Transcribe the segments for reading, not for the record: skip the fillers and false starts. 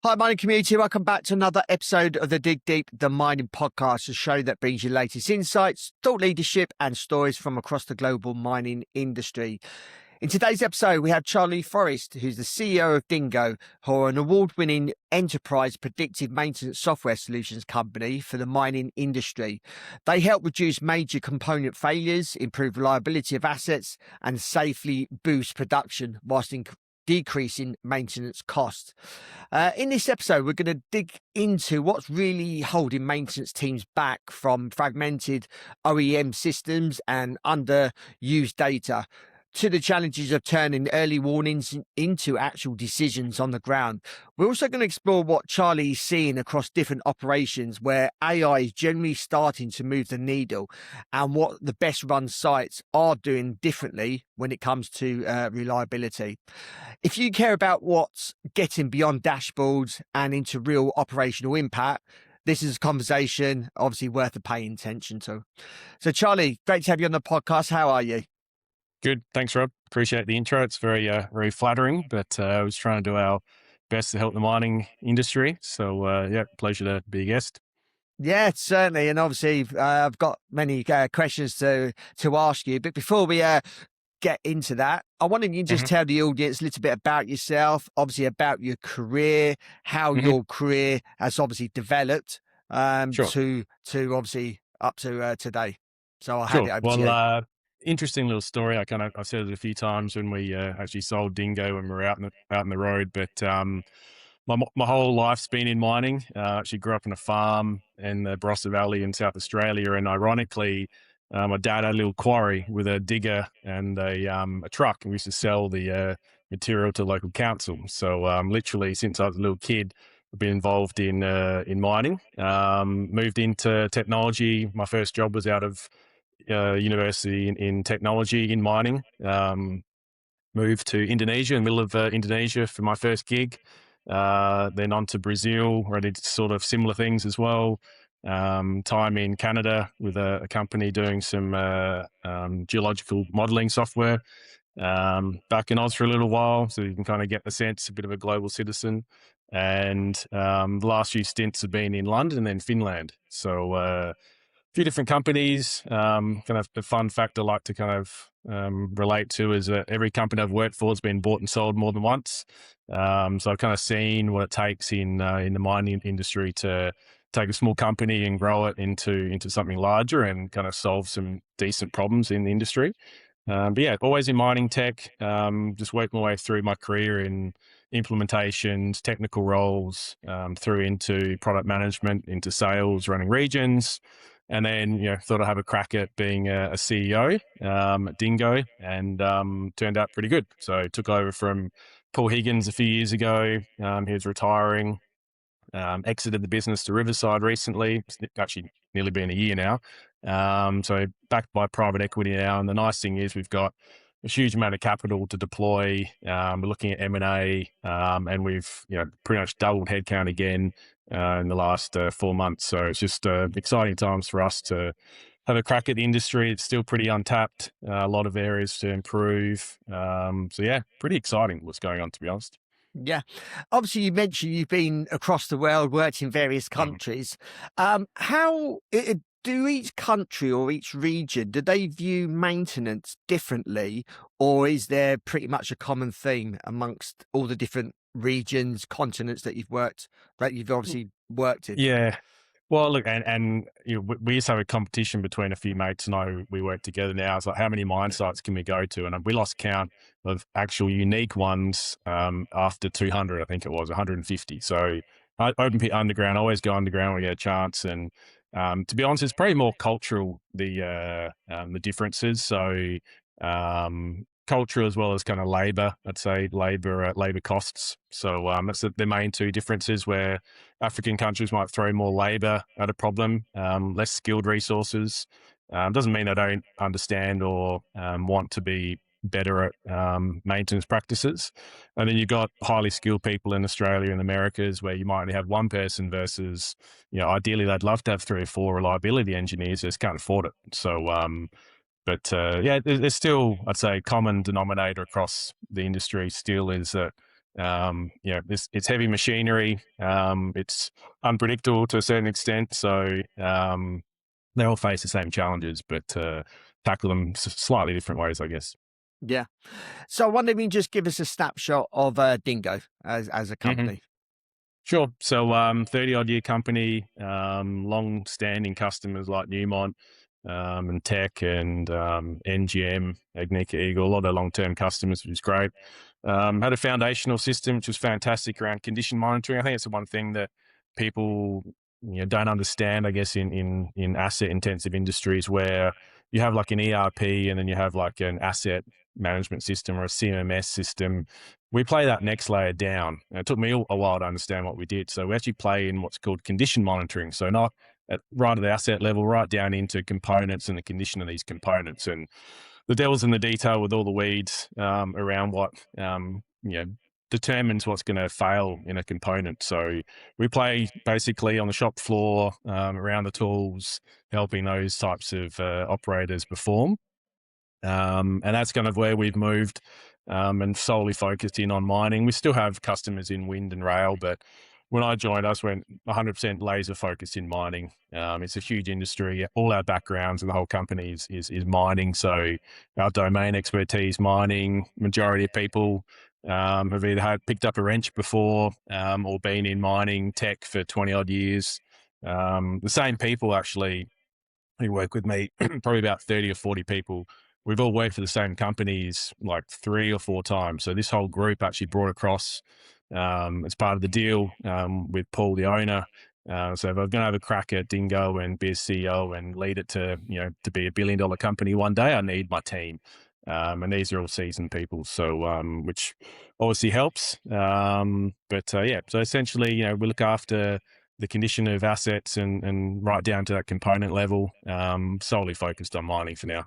Hi, mining community. Welcome back to another episode of the Dig Deep, the mining podcast, a show that brings you latest insights, thought leadership, and stories from across the global mining industry. In today's episode, we have Charlie Forrest, who's the CEO of Dingo, who are an award-winning enterprise predictive maintenance software solutions company for the mining industry. They help reduce major component failures, improve reliability of assets, and safely boost production whilst decreasing maintenance costs. In this episode, we're going to dig into what's really holding maintenance teams back from fragmented OEM systems and underused data, to the challenges of turning early warnings into actual decisions on the ground. We're also going to explore what Charlie is seeing across different operations where AI is generally starting to move the needle, and what the best run sites are doing differently when it comes to reliability. If you care about what's getting beyond dashboards and into real operational impact, this is a conversation obviously worth paying attention to. So Charlie, great to have you on the podcast. How are you? Good. Thanks, Rob. Appreciate the intro. It's very flattering, but I was trying to do our best to help the mining industry. So, pleasure to be a guest. Yeah, certainly. And obviously, I've got many questions to ask you. But before we get into that, I wanted you to just tell the audience a little bit about yourself, obviously about your career, how your career has obviously developed Sure. to obviously up to today. So I'll hand Sure. it over to you. Well, interesting little story. I've said it a few times when we actually sold Dingo when we were out in the road. But my whole life's been in mining. Actually grew up in a farm in the Barossa Valley in South Australia, and ironically, my dad had a little quarry with a digger and a truck, and we used to sell the material to local council. So literally, since I was a little kid, I've been involved in mining. Moved into technology. My first job was out of university in technology in mining. Moved to Indonesia, in the middle of Indonesia for my first gig. Then on to Brazil, where I did sort of similar things as well. Time in Canada with a company doing some geological modeling software. Back in Oz for a little while, so you can kind of get the sense, a bit of a global citizen. And the last few stints have been in London and then Finland. So a few different companies. Kind of the fun fact I like to kind of relate to is that every company I've worked for has been bought and sold more than once. So I've kind of seen what it takes in the mining industry to take a small company and grow it into something larger and kind of solve some decent problems in the industry. But yeah, always in mining tech, just worked my way through my career in implementations, technical roles, through into product management, into sales, running regions. And then, thought I'd have a crack at being a CEO at Dingo, and turned out pretty good. So I took over from Paul Higgins a few years ago. He was retiring, exited the business to Riverside recently. It's actually nearly been a year now. So backed by private equity now. And the nice thing is we've got a huge amount of capital to deploy. We're looking at M&A, and we've pretty much doubled headcount again in the last 4 months. So it's just exciting times for us to have a crack at the industry. It's still pretty untapped, a lot of areas to improve. So yeah, pretty exciting what's going on, to be honest. Yeah. Obviously, you mentioned you've been across the world, worked in various countries. How do each country or each region, do they view maintenance differently, or is there pretty much a common theme amongst all the different regions, continents that you've obviously worked in? Yeah. Well, look, and we used to have a competition between a few mates, and we work together now. It's like, how many mine sites can we go to? And we lost count of actual unique ones after 200, I think it was 150. So open pit underground, always go underground when we get a chance. And to be honest, it's probably more cultural, the differences. So culture as well as kind of labor, I'd say labor costs. So that's the main two differences, where African countries might throw more labor at a problem, less skilled resources. Doesn't mean they don't understand or want to be better at maintenance practices. And then you've got highly skilled people in Australia and Americas, where you might only have one person versus, ideally they'd love to have 3 or 4 reliability engineers, just can't afford it. So there's still, I'd say, common denominator across the industry still is that It's heavy machinery. It's unpredictable to a certain extent. So they all face the same challenges, but tackle them slightly different ways, I guess. Yeah. So I wonder if you can just give us a snapshot of Dingo as a hmm company. Sure. So, 30 odd year company, long standing customers like Newmont, and Tech and, NGM, Agnica Eagle, a lot of long term customers, which is great. Had a foundational system, which was fantastic around condition monitoring. I think it's the one thing that people, don't understand, I guess, in asset intensive industries where you have like an ERP and then you have like an asset management system or a CMMS system. We play that next layer down. And it took me a while to understand what we did. So we actually play in what's called condition monitoring. So not right at the asset level, right down into components and the condition of these components. And the devil's in the detail with all the weeds around what determines what's going to fail in a component. So we play basically on the shop floor, around the tools, helping those types of operators perform. And that's kind of where we've moved, and solely focused in on mining. We still have customers in wind and rail, but when I joined, us went 100% laser focused in mining. It's a huge industry. All our backgrounds and the whole company is mining. So our domain expertise, mining. Majority of people have either picked up a wrench before, or been in mining tech for 20 odd years. The same people actually who work with me, probably about 30 or 40 people. We've all worked for the same companies like 3 or 4 times. So this whole group actually brought across, as part of the deal, with Paul, the owner. So if I'm going to have a crack at Dingo and be a CEO and lead it to be $1 billion company one day, I need my team. And these are all seasoned people. So, which obviously helps. So essentially, we look after the condition of assets and right down to that component level, solely focused on mining for now.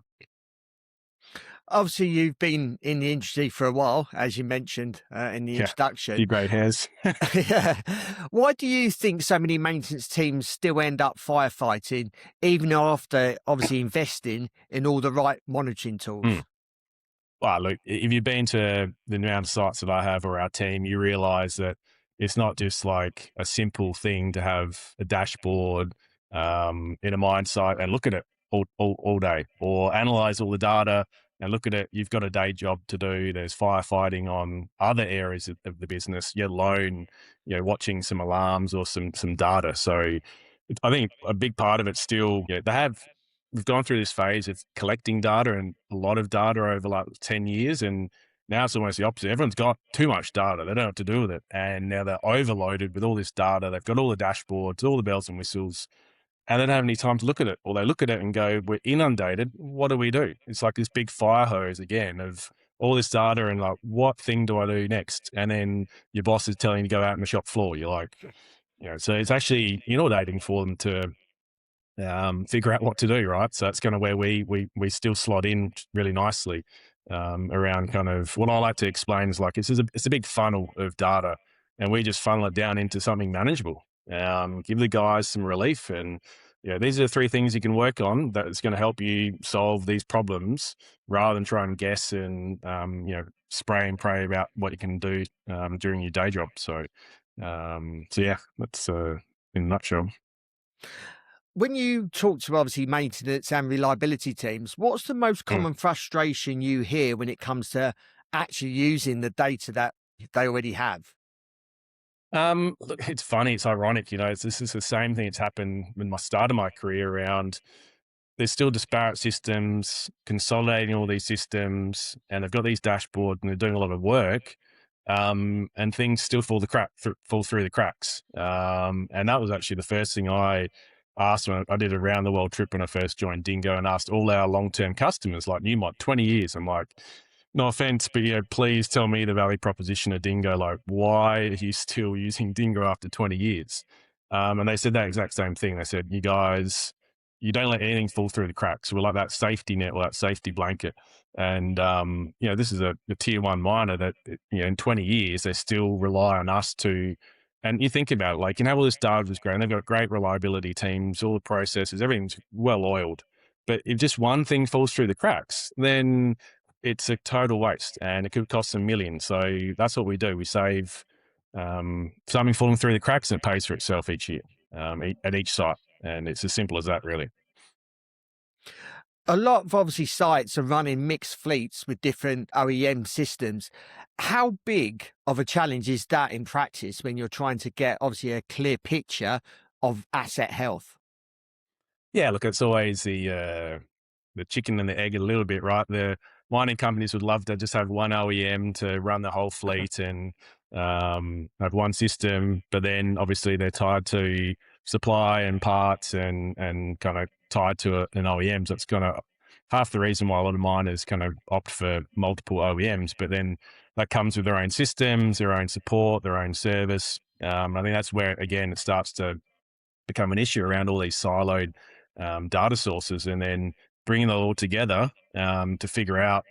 Obviously, you've been in the industry for a while, as you mentioned in the Yeah, few introduction. great hairs. Yeah. Why do you think so many maintenance teams still end up firefighting, even after obviously investing in all the right monitoring Hmm. tools? Well, look, if you've been to the amount of sites that I have or our team, you realize that it's not just like a simple thing to have a dashboard, in a mine site and look at it all day, or analyze all the data and look at it. You've got a day job to do. There's firefighting on other areas of the business, yet alone, watching some alarms or some data. So I think a big part of it still, we've gone through this phase of collecting data and a lot of data over like 10 years. And now it's almost the opposite. Everyone's got too much data. They don't know what to do with it. And now they're overloaded with all this data. They've got all the dashboards, all the bells and whistles, and they don't have any time to look at it. Or they look at it and go, we're inundated. What do? It's like this big fire hose again of all this data and like, what thing do I do next? And then your boss is telling you to go out on the shop floor. You're like, so it's actually inundating for them to figure out what to do, right? So that's kind of where we still slot in really nicely, around kind of what I like to explain is like it's a big funnel of data, and we just funnel it down into something manageable. Give the guys some relief, and these are the three things you can work on that's going to help you solve these problems, rather than try and guess and spray and pray about what you can do during your day job. So yeah, that's in a nutshell. When you talk to obviously maintenance and reliability teams, what's the most Mm. common frustration you hear when it comes to actually using the data that they already have? Look, it's funny, it's ironic, this is the same thing that's happened with my start of my career around there's still disparate systems, consolidating all these systems, and they've got these dashboards and they're doing a lot of work, and things still fall through the cracks. And that was actually the first thing I asked when I did a round the world trip when I first joined Dingo, and asked all our long term customers like Newmont, 20 years. I'm like, no offense, but please tell me the value proposition of Dingo. Like, why are you still using Dingo after 20 years? And they said that exact same thing. They said, you guys, you don't let anything fall through the cracks. We're like that safety net or that safety blanket. And, this is a tier one miner that, in 20 years, they still rely on us to, and you think about it, like, have all this data was great. And they've got great reliability teams, all the processes, everything's well oiled. But if just one thing falls through the cracks, then it's a total waste, and it could cost them millions. So that's what we do. We save something falling through the cracks, and it pays for itself each year at each site. And it's as simple as that, really. A lot of obviously sites are running mixed fleets with different OEM systems. How big of a challenge is that in practice when you're trying to get obviously a clear picture of asset health? Yeah, look, it's always the chicken and the egg a little bit, right? The mining companies would love to just have one OEM to run the whole fleet and have one system, but then obviously they're tied to supply and parts and kind of tied to an OEM. So it's kind of half the reason why a lot of miners kind of opt for multiple OEMs, but then that comes with their own systems, their own support, their own service. I think that's where, again, it starts to become an issue around all these siloed data sources, and then bringing it all together to figure out,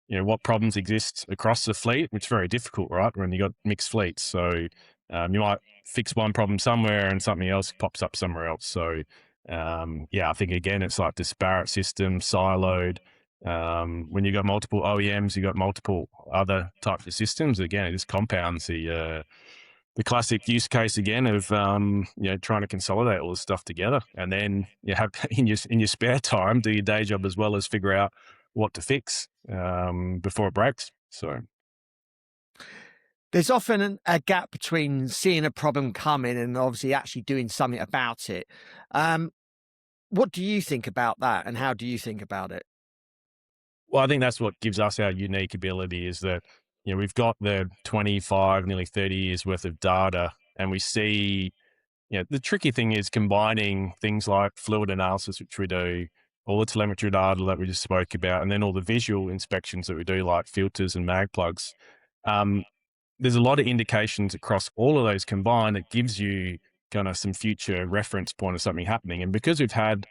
what problems exist across the fleet. It's very difficult, right, when you got mixed fleets. So you might fix one problem somewhere and something else pops up somewhere else. So yeah, I think again, it's like disparate systems, siloed. When you got multiple OEMs, you got multiple other types of systems. Again, it just compounds the classic use case again of trying to consolidate all this stuff together, and then you have in your spare time do your day job as well as figure out what to fix before it breaks. So There's often a gap between seeing a problem coming and obviously actually doing something about it. Um, what do you think about that, and how do you think about it? well, I think that's what gives us our unique ability, is that we've got the 25 nearly 30 years worth of data, and we see. The tricky thing is combining things like fluid analysis, which we do, all the telemetry data that we just spoke about, and then all the visual inspections that we do, like filters and mag plugs. Um, there's a lot of indications across all of those combined that gives you kind of some future reference point of something happening. And because we've had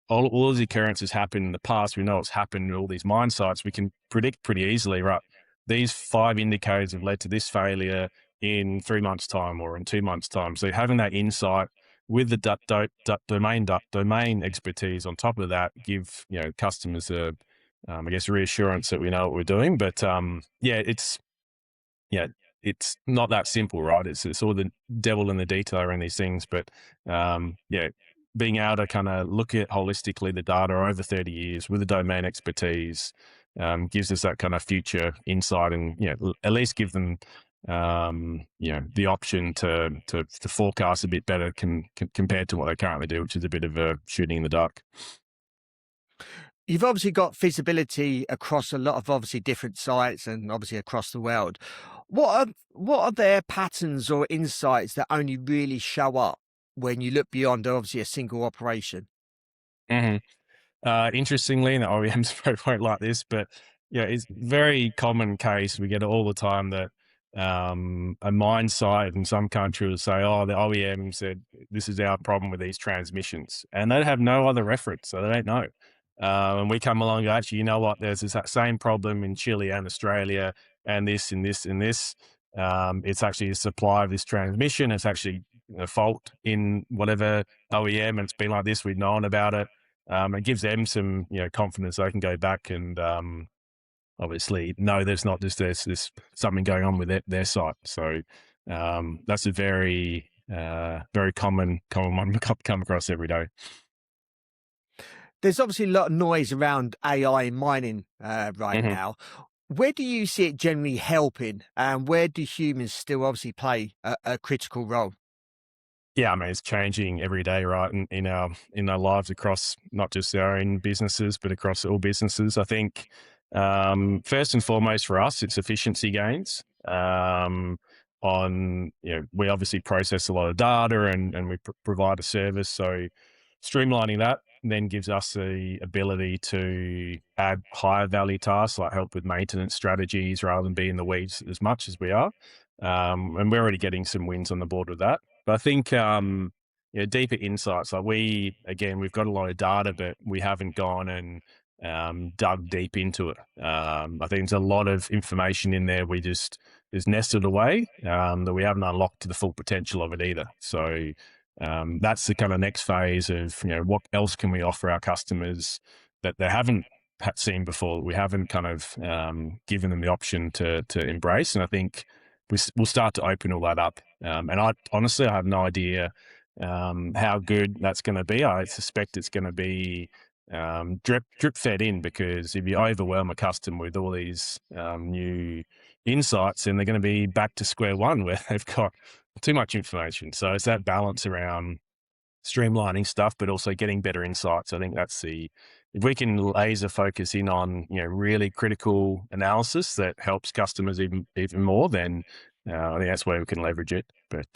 all of the occurrences happen in the past, we know what's happened in all these mine sites, we can predict pretty easily, right? These 5 indicators have led to this failure in 3 months' time or in 2 months' time. So having that insight with the domain expertise on top of that give customers I guess reassurance that we know what we're doing. But yeah, it's not that simple, right? It's all the devil in the detail around these things. But yeah, being able to kind of look at holistically the data over 30 years with the domain expertise gives us that kind of future insight, and at least give them the option to forecast a bit better compared to what they currently do, which is a bit of a shooting in the dark. You've obviously got visibility across a lot of obviously different sites and obviously across the world. What are their patterns or insights that only really show up when you look beyond obviously a single operation? Mhm. Interestingly, and the OEMs probably won't like this, but yeah, it's very common case. We get it all the time that a mine site in some country will say, "Oh, the OEM said this is our problem with these transmissions," and they have no other reference, so they don't know. And we come along and go, actually, you know what? There's this that same problem in Chile and Australia, and this and this and this. It's actually a supply of this transmission. It's actually a fault in whatever OEM, and it's been like this. We've known about it. It gives them some confidence they can go back and obviously know there's not just there's something going on with their site. So that's a very common one we come across every day. There's obviously a lot of noise around AI in mining right Mhm. now. Where do you see it generally helping, and where do humans still obviously play a critical role? Yeah, I mean, it's changing every day, right? In our lives across not just our own businesses, but across all businesses. I think first and foremost for us, it's efficiency gains. We obviously process a lot of data, and we provide a service. So streamlining that then gives us the ability to add higher value tasks, like help with maintenance strategies rather than be in the weeds as much as we are. And we're already getting some wins on the board with that. But I think, deeper insights, like we've got a lot of data, but we haven't gone and dug deep into it. I think there's a lot of information in there we just is nested away that we haven't unlocked to the full potential of it either. So that's the kind of next phase of what else can we offer our customers that they haven't seen before, we haven't kind of given them the option to embrace. And I think we'll start to open all that up. And I honestly, I have no idea how good that's going to be. I suspect it's going to be drip fed in, because if you overwhelm a customer with all these new insights, then they're going to be back to square one where they've got too much information. So it's that balance around streamlining stuff, but also getting better insights. I think that's if we can laser focus in on, really critical analysis that helps customers even more, then I think that's where we can leverage it. But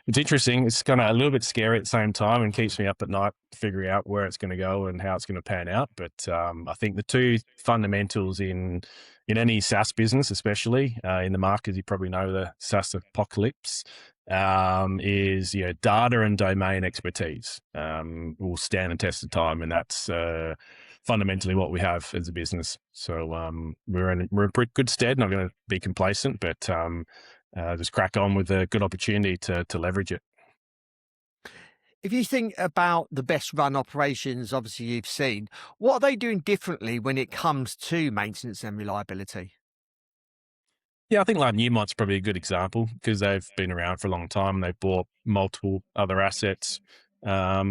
it's interesting. It's kind of a little bit scary at the same time, and keeps me up at night figuring out where it's going to go and how it's going to pan out. But I think the two fundamentals in any SaaS business, especially in the market, you probably know the SaaS apocalypse, is data and domain expertise will stand the test of time, and that's fundamentally what we have as a business. So we're in pretty good stead. Not going to be complacent, but just crack on with a good opportunity to leverage it. If you think about the best run operations, obviously you've seen, what are they doing differently when it comes to maintenance and reliability? Yeah, I think like Newmont's probably a good example, because they've been around for a long time. They've bought multiple other assets. I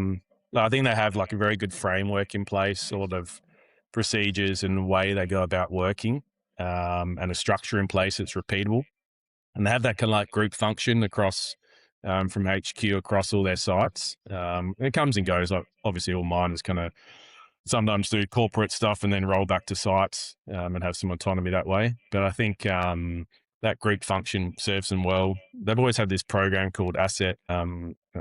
think they have like a very good framework in place, sort of procedures and way they go about working, and a structure in place that's repeatable. And they have that kind of like group function across from HQ across all their sites. It comes and goes. Like, obviously, all miners kind of sometimes do corporate stuff and then roll back to sites and have some autonomy that way. But I think that group function serves them well. They've always had this program called Asset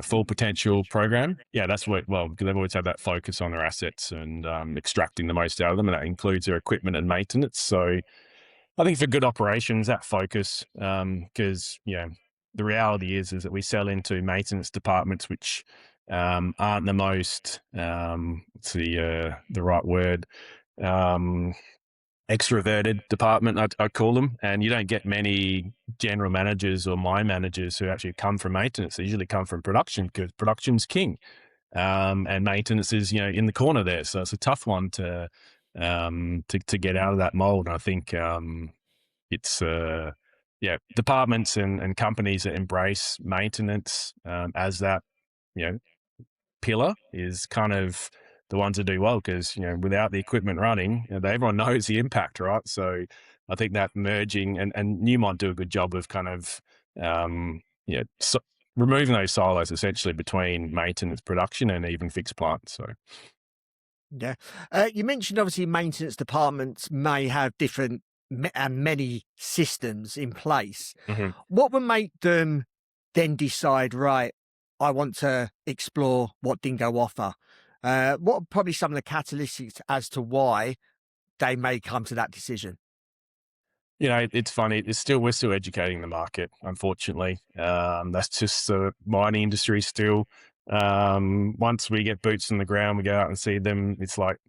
Full Potential Program. Yeah, that's what, well, because they've always had that focus on their assets and extracting the most out of them. And that includes their equipment and maintenance. So I think for good operations, that focus, because, the reality is that we sell into maintenance departments, which aren't the most, what's the right word, extroverted department, I call them. And you don't get many general managers or mine managers who actually come from maintenance. They usually come from production, because production's king. And maintenance is, in the corner there. So it's a tough one to get out of that mold. I think it's departments and companies that embrace maintenance as that, pillar is kind of the ones that do well, because without the equipment running, everyone knows the impact, right? So I think that merging and Newmont do a good job of kind of so removing those silos essentially between maintenance, production, and even fixed plant. So Yeah. You mentioned obviously maintenance departments may have different and many systems in place. mhm. What would make them then decide, right, I want to explore what Dingo offer? What are probably some of the catalysts as to why they may come to that decision? It's funny. We're still educating the market, unfortunately. That's just the mining industry still. Once we get boots on the ground, we go out and see them. It's like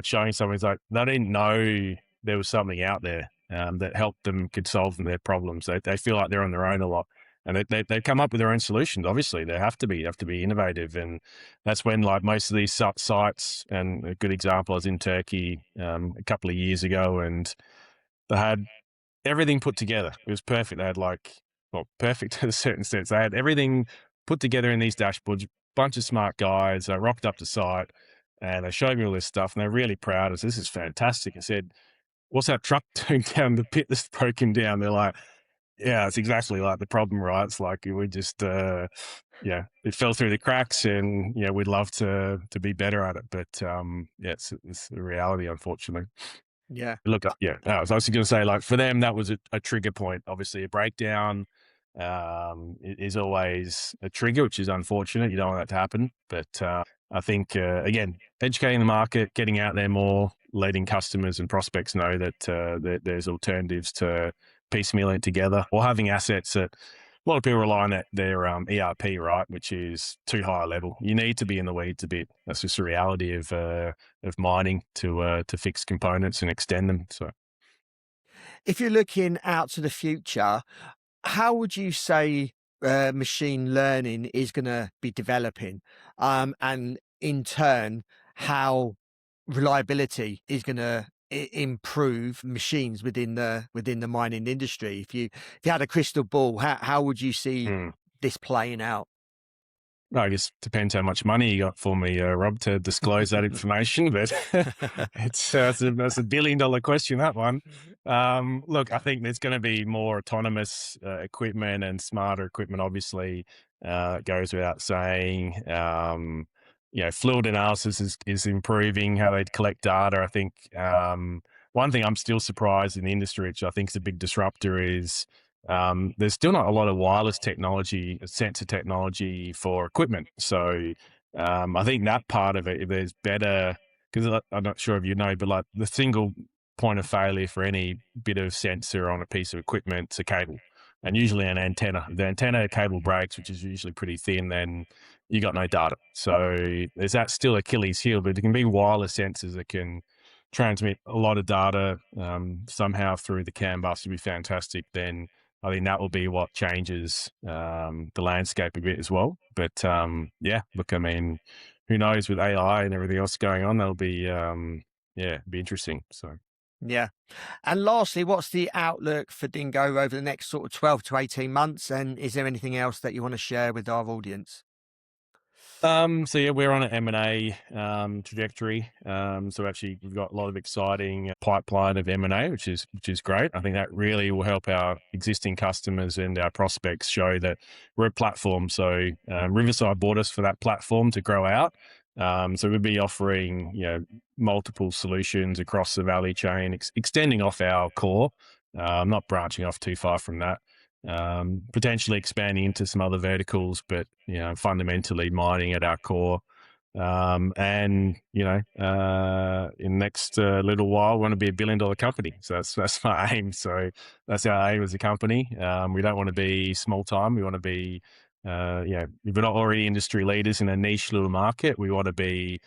showing someone. It's like they didn't know there was something out there that helped them, could solve their problems. They feel like they're on their own a lot, and they come up with their own solutions. Obviously, they have to be innovative, and that's when like most of these sites. And a good example, I was in Turkey a couple of years ago, and they had everything put together. It was perfect. They had perfect to a certain sense. They had everything put together in these dashboards, bunch of smart guys. They rocked up to site and they showed me all this stuff, and they're really proud. I said, this is fantastic. I said, what's that truck doing down the pit that's broken down? They're like, yeah, it's exactly like the problem, right? It's like we just, it fell through the cracks, and we'd love to be better at it, but it's the reality, unfortunately. Yeah. Look, yeah, I was also going to say, like, for them, that was a trigger point. Obviously, a breakdown is always a trigger, which is unfortunate. You don't want that to happen. But I think, again, educating the market, getting out there more, letting customers and prospects know that there's alternatives to piecemealing it together, or having assets that a lot of people rely on their ERP, right, which is too high a level. You need to be in the weeds a bit. That's just the reality of mining to fix components and extend them. So If you're looking out to the future, how would you say machine learning is going to be developing? And in turn, how reliability is going to improve machines within the mining industry. If you had a crystal ball, how would you see Mm. this playing out? I guess depends how much money you got for me, Rob, to disclose that information. But that's a $1 billion question. That one. Look, I think there's going to be more autonomous equipment and smarter equipment. Obviously, it goes without saying. Fluid analysis is improving how they collect data. I think one thing I'm still surprised in the industry, which I think is a big disruptor, is there's still not a lot of wireless technology, sensor technology for equipment. So I think that part of it, if there's better, because I'm not sure if you know, but like the single point of failure for any bit of sensor on a piece of equipment is a cable, and usually an antenna. If the antenna cable breaks, which is usually pretty thin, then you got no data. So there's that still Achilles heel, but it can be wireless sensors that can transmit a lot of data somehow through the CAN bus would be fantastic. Then I think that will be what changes the landscape a bit as well. But yeah, look, I mean, who knows with AI and everything else going on? That'll be be interesting. So. Yeah. And lastly, what's the outlook for Dingo over the next sort of 12 to 18 months? And is there anything else that you want to share with our audience? So yeah, we're on an M&A trajectory. So actually, we've got a lot of exciting pipeline of M&A, which is great. I think that really will help our existing customers and our prospects show that we're a platform. So Riverside bought us for that platform to grow out. So we'll be offering multiple solutions across the value chain, extending off our core, not branching off too far from that. Potentially expanding into some other verticals, but fundamentally mining at our core. And in the next little while, we want to be $1 billion company. So that's my aim. So that's our aim as a company. We don't want to be small time. We want to be, if we're not already industry leaders in a niche little market, we want to be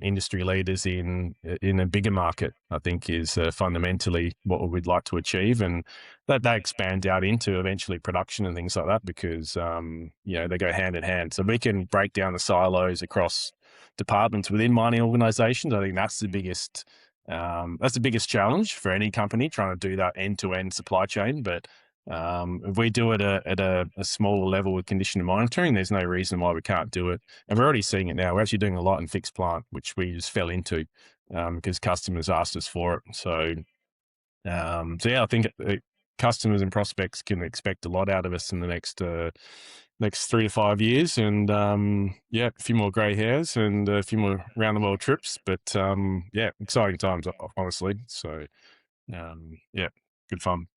industry leaders in a bigger market. I think is fundamentally what we'd like to achieve, and that expands out into eventually production and things like that because they go hand in hand. So we can break down the silos across departments within mining organizations. I think that's the biggest challenge for any company trying to do that end to end supply chain. But if we do it at a smaller level with condition monitoring, there's no reason why we can't do it. And we're already seeing it now. We're actually doing a lot in fixed plant, which we just fell into because customers asked us for it. So yeah, I think customers and prospects can expect a lot out of us in the next 3 to 5 years, and a few more grey hairs and a few more round the world trips. But exciting times, honestly. So good fun.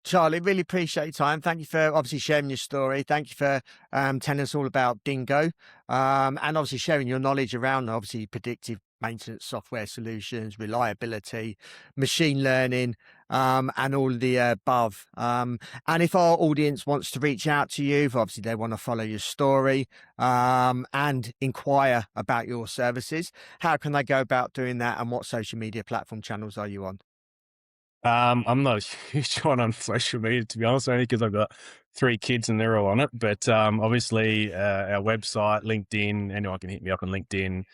Charlie, really appreciate your time. Thank you for obviously sharing your story. Thank you for telling us all about Dingo and obviously sharing your knowledge around obviously predictive maintenance software solutions, reliability, machine learning, and all the above. And if our audience wants to reach out to you, if obviously they want to follow your story and inquire about your services, how can they go about doing that, and what social media platform channels are you on? I'm not a huge one on social media, to be honest, only because I've got 3 kids and they're all on it. But obviously, our website, LinkedIn, anyone can hit me up on LinkedIn.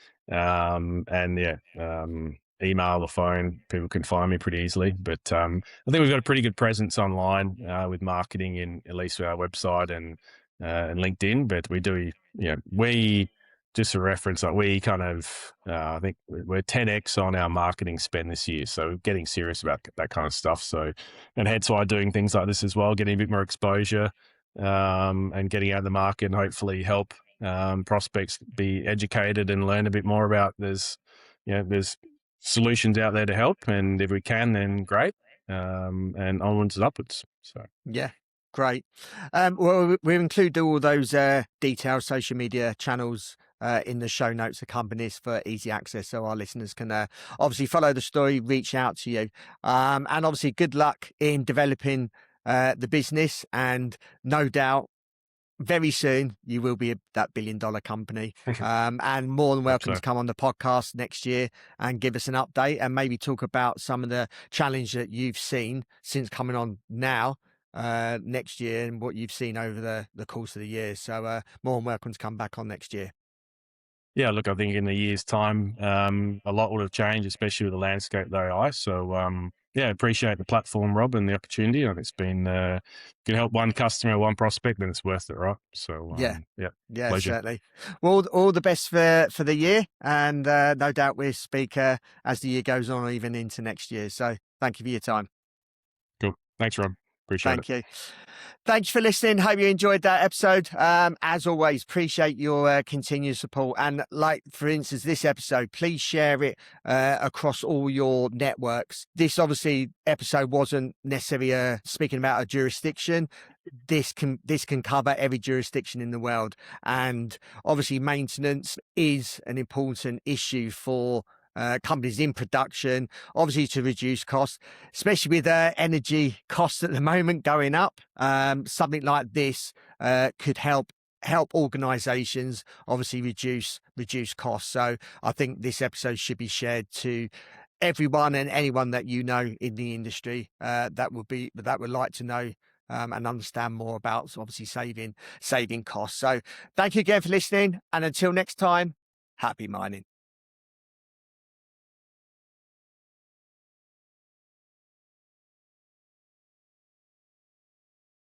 Email or phone, people can find me pretty easily. But I think we've got a pretty good presence online with marketing in at least our website and LinkedIn. But we do, we just for reference, like we kind of, I think we're 10x on our marketing spend this year. So we're getting serious about that kind of stuff. So, and hence why doing things like this as well, getting a bit more exposure and getting out of the market and hopefully help prospects be educated and learn a bit more about there's solutions out there to help. And if we can, then great. And onwards and upwards. So. Yeah, great. Well, we'll include all those detailed social media channels in the show notes of companies for easy access, so our listeners can obviously follow the story, reach out to you, and obviously good luck in developing the business. And no doubt, very soon you will be that $1 billion company, and more than Hope welcome so. to come on the podcast next year and give us an update and maybe talk about some of the challenge that you've seen since coming on now next year and what you've seen over the course of the year. So more than welcome to come back on next year. Yeah, look, I think in a year's time, a lot would have changed, especially with the landscape of AI. So, yeah, appreciate the platform, Rob, and the opportunity. And it's been, can help one customer, one prospect, then it's worth it, right? So, Yeah. yeah, Yeah, pleasure. certainly. Well, all the best for the year, and no doubt we'll speak as the year goes on, or even into next year. So, thank you for your time. Cool. Thanks, Rob. Appreciate it. Thank you. Thanks for listening. Hope you enjoyed that episode. As always, appreciate your continued support. And like, for instance, this episode, please share it across all your networks. This obviously episode wasn't necessarily speaking about a jurisdiction. This can cover every jurisdiction in the world, and obviously maintenance is an important issue for companies in production, obviously to reduce costs, especially with energy costs at the moment going up. Something like this could help organizations obviously reduce costs. So I think this episode should be shared to everyone and anyone that you know in the industry that would like to know and understand more about obviously saving costs. So thank you again for listening, and until next time, happy mining.